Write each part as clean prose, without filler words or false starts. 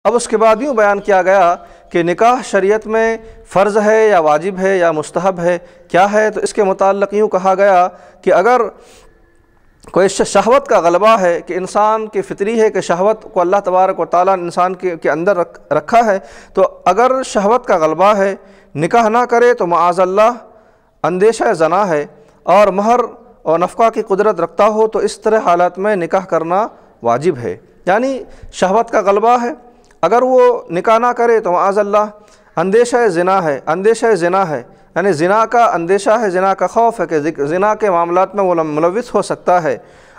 اب اس کے بعد یوں بیان کیا گیا کہ نکاح شریعت میں فرض ہے یا واجب ہے یا مستحب ہے، کیا ہے؟ تو اس کے متعلق یوں کہا گیا کہ اگر کوئی شہوت کا غلبہ ہے، کہ انسان کی فطری ہے کہ شہوت کو اللہ تبارک و تعالیٰ نے انسان کے اندر رکھا ہے، تو اگر شہوت کا غلبہ ہے، نکاح نہ کرے تو معاذ اللہ اندیشہ زنا ہے، اور مہر اور نفقہ کی قدرت رکھتا ہو تو اس طرح حالات میں نکاح کرنا واجب ہے۔ یعنی شہوت کا غلبہ ہے، اگر وہ نکاح نہ کرے تو معاذ اللہ اندیشہ زنا ہے، اندیشہ زنا ہے، یعنی زنا کا اندیشہ ہے، زنا کا خوف ہے کہ زنا کے معاملات میں وہ ملوث ہو سکتا ہے،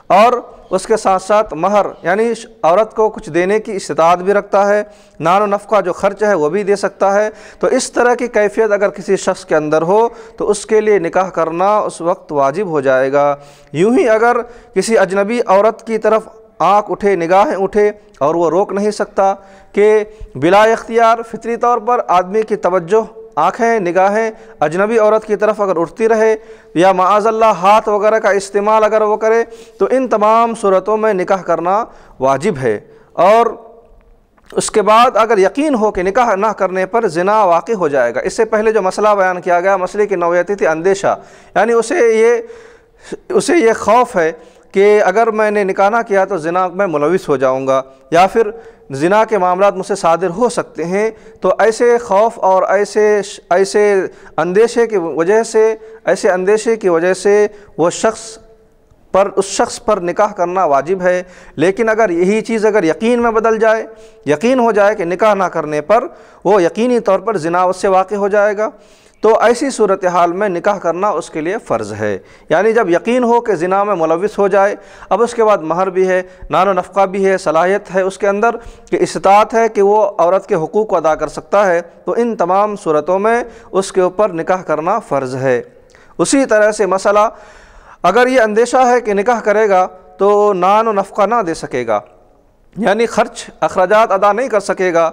اور اس کے ساتھ ساتھ مہر یعنی عورت کو کچھ دینے کی استطاعت بھی رکھتا ہے، نان و نفقہ جو خرچ ہے وہ بھی دے سکتا ہے، تو اس طرح کی کیفیت اگر کسی شخص کے اندر ہو تو اس کے لیے نکاح کرنا اس وقت واجب ہو جائے گا۔ یوں ہی اگر کسی اجنبی عورت کی طرف آنکھ اٹھے، نگاہیں اٹھے، اور وہ روک نہیں سکتا کہ بلا اختیار فطری طور پر آدمی کی توجہ، آنکھیں، نگاہیں اجنبی عورت کی طرف اگر اٹھتی رہے، یا معاذ اللہ ہاتھ وغیرہ کا استعمال اگر وہ کرے، تو ان تمام صورتوں میں نکاح کرنا واجب ہے۔ اور اس کے بعد اگر یقین ہو کہ نکاح نہ کرنے پر زنا واقع ہو جائے گا، اس سے پہلے جو مسئلہ بیان کیا گیا، مسئلے کی نوعیت تھی اندیشہ، یعنی اسے یہ خوف ہے کہ اگر میں نے نکاح نہ کیا تو زنا میں ملوث ہو جاؤں گا، یا پھر زنا کے معاملات مجھ سے صادر ہو سکتے ہیں، تو ایسے خوف اور ایسے اندیشے کی وجہ سے اس شخص پر نکاح کرنا واجب ہے۔ لیکن اگر یہی چیز اگر یقین میں بدل جائے، یقین ہو جائے کہ نکاح نہ کرنے پر وہ یقینی طور پر زنا اس سے واقع ہو جائے گا، تو ایسی صورتحال میں نکاح کرنا اس کے لیے فرض ہے۔ یعنی جب یقین ہو کہ زنا میں ملوث ہو جائے، اب اس کے بعد مہر بھی ہے، نان و نفقہ بھی ہے، صلاحیت ہے اس کے اندر کہ استطاعت ہے کہ وہ عورت کے حقوق کو ادا کر سکتا ہے، تو ان تمام صورتوں میں اس کے اوپر نکاح کرنا فرض ہے۔ اسی طرح سے مسئلہ اگر یہ اندیشہ ہے کہ نکاح کرے گا تو نان و نفقہ نہ دے سکے گا، یعنی خرچ اخراجات ادا نہیں کر سکے گا،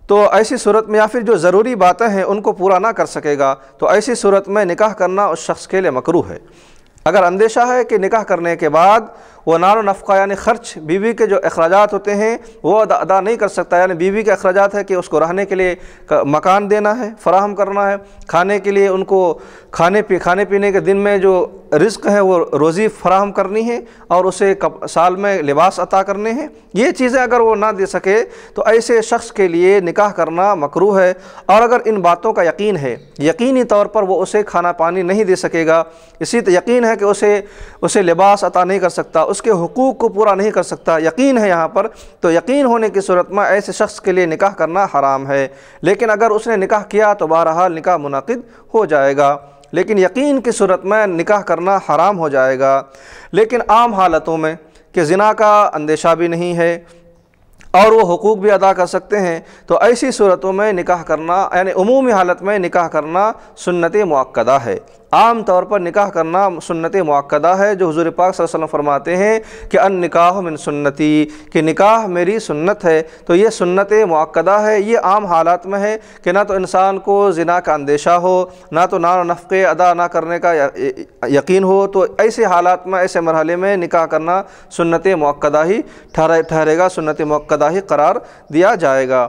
تو ایسی صورت میں یا پھر جو ضروری باتیں ہیں ان کو پورا نہ کر سکے گا، تو ایسی صورت میں نکاح کرنا اس شخص کے لیے مکروہ ہے۔ اگر اندیشہ ہے کہ نکاح کرنے کے بعد وہ نان و نفقہ یعنی خرچ، بیوی کے جو اخراجات ہوتے ہیں وہ ادا نہیں کر سکتا، یعنی بیوی کے اخراجات ہے کہ اس کو رہنے کے لیے مکان دینا ہے، فراہم کرنا ہے، کھانے کے لیے ان کو کھانے پینے کے دن میں جو رزق ہے وہ روزی فراہم کرنی ہے، اور اسے سال میں لباس عطا کرنے ہیں، یہ چیزیں اگر وہ نہ دے سکے تو ایسے شخص کے لیے نکاح کرنا مکروہ ہے۔ اور اگر ان باتوں کا یقین ہے، یقینی طور پر وہ اسے کھانا پانی نہیں دے سکے گا، اسی یقین ہے کہ اسے لباس عطا نہیں کر سکتا، اس کے حقوق کو پورا نہیں کر سکتا، یقین ہے یہاں پر، تو یقین ہونے کی صورت میں ایسے شخص کے لیے نکاح کرنا حرام ہے۔ لیکن اگر اس نے نکاح کیا تو بہرحال نکاح منعقد ہو جائے گا، لیکن یقین کی صورت میں نکاح کرنا حرام ہو جائے گا۔ لیکن عام حالتوں میں کہ زنا کا اندیشہ بھی نہیں ہے اور وہ حقوق بھی ادا کر سکتے ہیں، تو ایسی صورتوں میں نکاح کرنا یعنی عمومی حالت میں نکاح کرنا سنت مؤکدہ ہے۔ عام طور پر نکاح کرنا سنت مؤکدہ ہے، جو حضور پاک صلی اللہ علیہ وسلم فرماتے ہیں کہ النکاح من سنتی، کہ نکاح میری سنت ہے، تو یہ سنت مؤکدہ ہے۔ یہ عام حالات میں ہے کہ نہ تو انسان کو زنا کا اندیشہ ہو، نہ تو نان و نفقے ادا نہ کرنے کا یقین ہو، تو ایسے حالات میں، ایسے مرحلے میں نکاح کرنا سنت مؤکدہ ہی ٹھہرے گا، سنت مؤکدہ ہی قرار دیا جائے گا۔